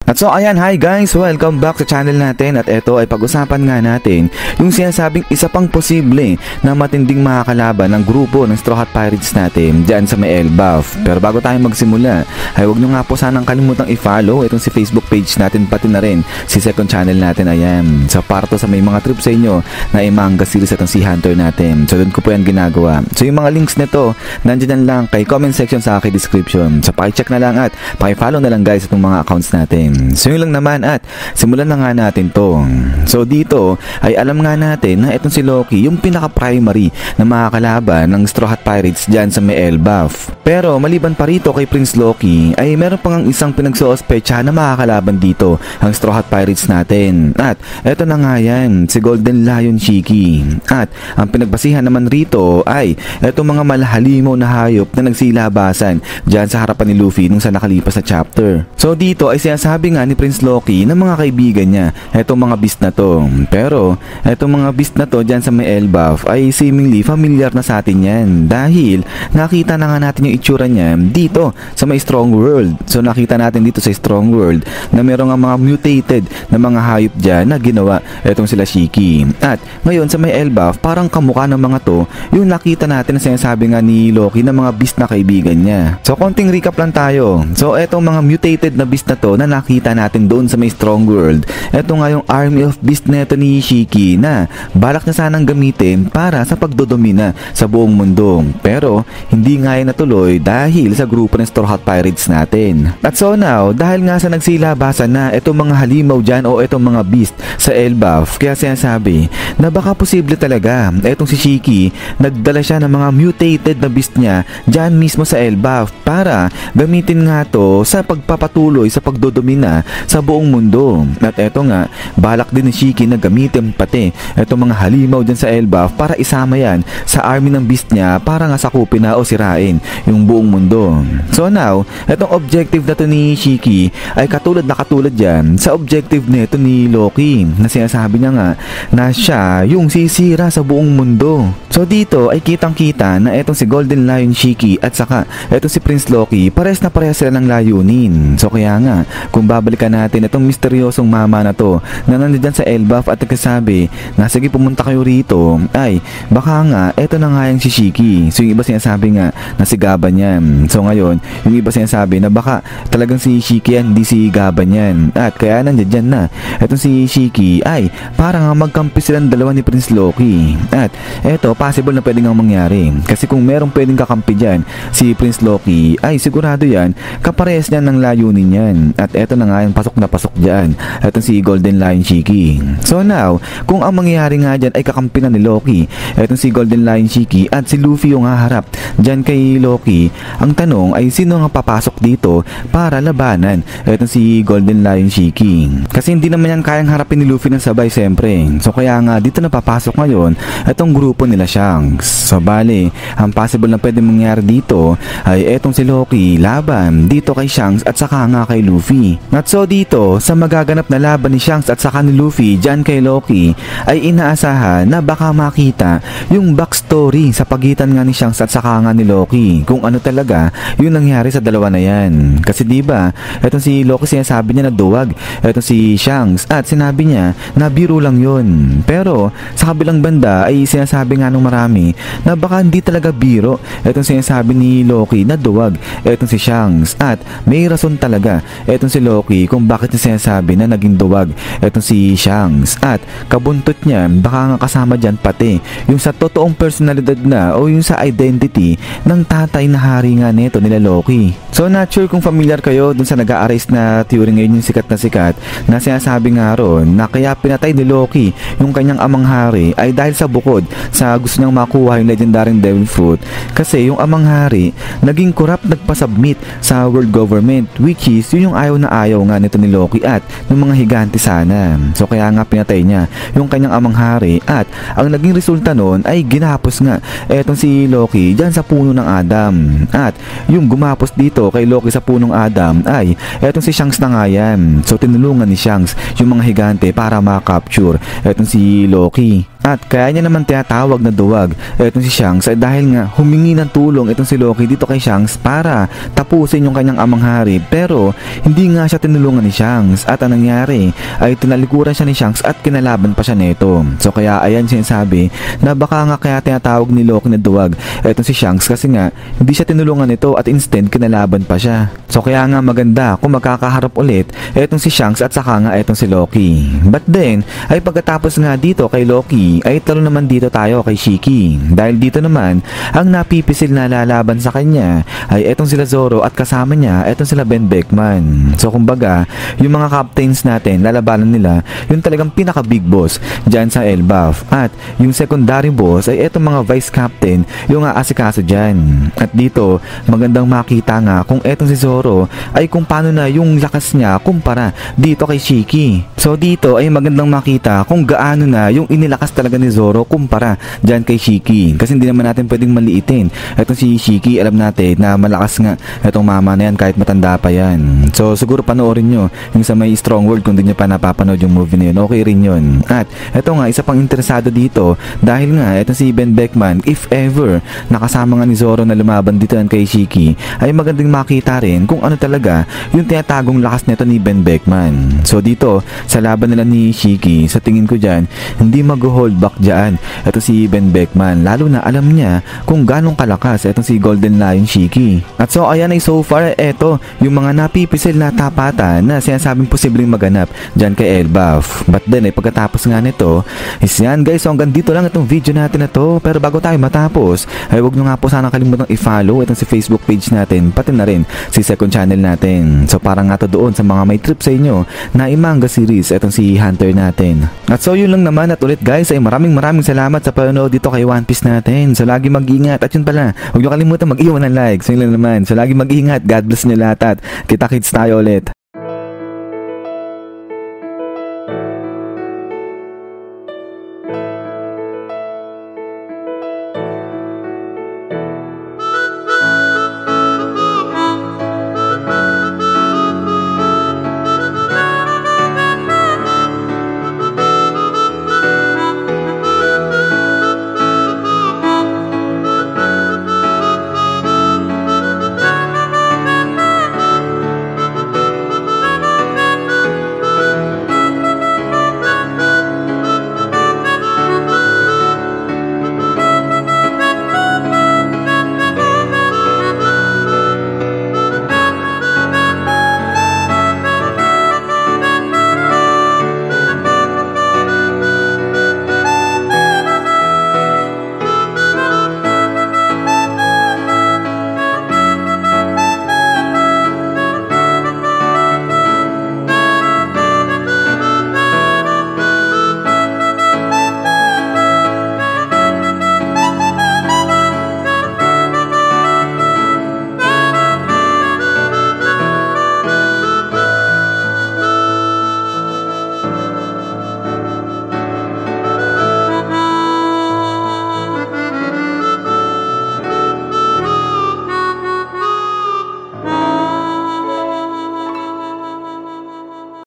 At so ayan, hi guys, welcome back sa channel natin. At ito ay pag-usapan nga natin yung sinasabing isa pang posible na matinding makakalaban ng grupo ng Straw Hat Pirates natin dyan sa may Elbaf. Pero bago tayo magsimula ay huwag nyo nga po sanang kalimutang i-follow itong si Facebook page natin, pati na rin si second channel natin. Ayan, sa parto sa may mga trip sa inyo na manga series itong si Hunter natin. So doon ko po yan ginagawa. So yung mga links nito nandyan lang kay comment section sa aking description. So pakicheck na lang at pakifollow na lang guys itong mga accounts natin. So yun lang naman at simulan na nga natin to. So dito ay alam nga natin na itong si Loki yung pinaka-primary na makakalaban ng Straw Hat Pirates dyan sa may Elbaf. Pero maliban pa rito kay Prince Loki ay meron pang isang pinagsusospecha na makakalaban dito ang Straw Hat Pirates natin. At eto na nga yan, si Golden Lion Shiki. At ang pinagbasihan naman rito ay etong mga malahalimaw na hayop na nagsilabasan dyan sa harapan ni Luffy nung sa nakalipas na chapter. So dito ay sinasabi nga ni Prince Loki ng mga kaibigan niya etong mga beast na to. Pero etong mga beast na to dyan sa may Elbaf ay seemingly familiar na sa atin yan dahil nakita na nga natin yung itsura niya dito sa may Strong World. So nakita natin dito sa Strong World na meron nga mga mutated na mga hayop dyan na ginawa etong sila Shiki. At ngayon sa may Elbaf parang kamukha ng mga to yung nakita natin na sinasabi nga ni Loki ng mga beast na kaibigan niya. So konting recap lang tayo. So etong mga mutated na beast na to na nakita natin doon sa may Strong World, eto nga yung army of beast neto ni Shiki na balak niya sanang gamitin para sa pagdodomina sa buong mundo. Pero hindi nga yan natuloy dahil sa grupo ng Straw Hat Pirates natin. At so now, dahil nga sa nagsilabasan na etong mga halimaw dyan o etong mga beast sa Elbaf, kaya sinasabi na baka posible talaga etong si Shiki nagdala siya ng mga mutated na beast niya dyan mismo sa Elbaf para gamitin nga to sa pagpapatuloy sa pagdodomina sa buong mundo. At eto nga, balak din ni Shiki na gamitin pati etong mga halimaw dyan sa Elbaf para isama yan sa army ng beast niya para nga sakupin na o sirain yung buong mundo. So now, etong objective na to ni Shiki ay katulad yan sa objective nito ni Loki na sinasabi niya nga na siya yung sisira sa buong mundo. So dito ay kitang kita na etong si Golden Lion Shiki at saka etong si Prince Loki pares na pares sila ng layunin. So kaya nga, kung babalikan natin itong misteryosong mama na to na nandiyan sa Elbaf at nagsasabi na sige pumunta kayo rito, ay baka nga eto na nga yung si Shiki. So yung iba sinasabi nga na si Gaban yan. So ngayon yung iba sinasabi na baka talagang si Shiki yan, hindi si Gaban yan. At kaya nandiyan na etong si Shiki ay parang nga magkampi silang dalawa ni Prince Loki. At eto possible na pwedeng nga mangyari kasi kung merong pwedeng kakampi dyan si Prince Loki ay sigurado yan kaparehas niyan ng layunin yan. At eto na nga yung pasok na pasok dyan etong si Golden Lion Shiki. So now, kung ang mangyayari nga dyan ay kakampi na ni Loki etong si Golden Lion Shiki at si Luffy yung haharap dyan kay Loki, ang tanong ay sino nga papasok dito para labanan etong si Golden Lion Shiki? Kasi hindi naman yan kayang harapin ni Luffy ng sabay siyempre. So kaya nga dito na papasok ngayon etong grupo nila Shanks. So bali, ang possible na pwede mangyari dito ay etong si Loki laban dito kay Shanks at saka nga kay Luffy. At so dito, sa magaganap na laban ni Shanks at saka ni Luffy dyan kay Loki ay inaasahan na baka makita yung backstory sa pagitan nga ni Shanks at saka nga ni Loki kung ano talaga yung nangyari sa dalawa na yan. Kasi diba, etong si Loki sinasabi niya na duwag etong si Shanks at sinabi niya na biro lang yun. Pero sa kabilang banda ay sinasabi nga nung marami na baka hindi talaga biro etong sinasabi ni Loki na duwag etong si Shanks at may rason talaga etong si Loki kung bakit niya sinasabi na naging duwag etong si Shanks. At kabuntot niya baka nga kasama dyan pati yung sa totoong personalidad na o yung sa identity ng tatay na hari nga neto nila Loki. So not sure kung familiar kayo dun sa nag-a-arise na theory ngayon yung sikat na sinasabi nga ron na kaya pinatay ni Loki yung kanyang amang hari ay dahil sa bukod sa gusto niyang makuha yung legendary Devil Fruit kasi yung amang hari naging corrupt nagpasubmit sa world government which is yun yung ayaw nga nito ni Loki at ng mga higante sana. So kaya nga pinatay niya yung kanyang amang hari at ang naging resulta nun ay ginapos nga etong si Loki dyan sa puno ng Adam. At yung gumapos dito kay Loki sa punong Adam ay etong si Shanks na nga yan. So tinulungan ni Shanks yung mga higante para ma-capture etong si Loki. At kaya niya naman tinatawag na duwag etong si Shanks ay dahil nga humingi ng tulong itong si Loki dito kay Shanks para tapusin yung kanyang amang hari, pero hindi nga siya tinulungan ni Shanks at ang nangyari ay tinalikuran siya ni Shanks at kinalaban pa siya nito. So kaya ayan sinasabi na baka nga kaya tinatawag ni Loki na duwag etong si Shanks kasi nga hindi siya tinulungan nito at instead kinalaban pa siya. So kaya nga maganda kung magkakaharap ulit etong si Shanks at saka nga etong si Loki. But then ay pagkatapos nga dito kay Loki ay talo naman dito tayo kay Shiki, dahil dito naman ang napipisil na lalaban sa kanya ay etong sila Zoro at kasama niya etong sila Ben Beckman. So kumbaga yung mga captains natin lalabanan nila yung talagang pinaka big boss dyan sa Elbaf, at yung secondary boss ay etong mga vice captain yung aasikaso dyan. At dito magandang makita nga kung etong si Zoro ay kung paano na yung lakas niya kumpara dito kay Shiki. So dito ay magandang makita kung gaano na yung inilakas talaga ni Zoro kumpara dyan kay Shiki, kasi hindi naman natin pwedeng maliitin etong si Shiki. Alam natin na malakas nga etong mama na yan kahit matanda pa yan. So siguro panoorin nyo yung sa may Strong World kung di nyo pa napapanood yung movie na yun, okay rin yun. At eto nga isa pang interesado dito dahil nga etong si Ben Beckman, if ever nakasama nga ni Zoro na lumaban dito yan kay Shiki, ay magandang makita rin kung ano talaga yung tinatagong lakas nito ni Ben Beckman. So dito sa laban nila ni Shiki, sa tingin ko dyan hindi mag-hold back dyan eto si Ben Beckman, lalo na alam niya kung ganong kalakas etong si Golden Lion Shiki. At so ayan ay so far eto yung mga napipisil na tapatan na sinasabing posibleng maganap dyan kay Elbaf. But then ay pagkatapos nga nito is yan guys, so hanggang dito lang itong video natin na to. Pero bago tayo matapos ay huwag nyo nga po sana kalimutang i-follow itong si Facebook page natin, pati na rin si second channel natin. So parang nga to doon sa mga may trip sa inyo na i-manga series etong si Hunter natin. At so yun lang naman, at ulit guys ay maraming salamat sa panonood dito kay One Piece natin. So lagi mag-ingat, at yun pala huwag nyo kalimutan mag-iwan ng like. So yun lang naman, so lagi mag-ingat, God bless nyo lahat at kita-kits tayo ulit.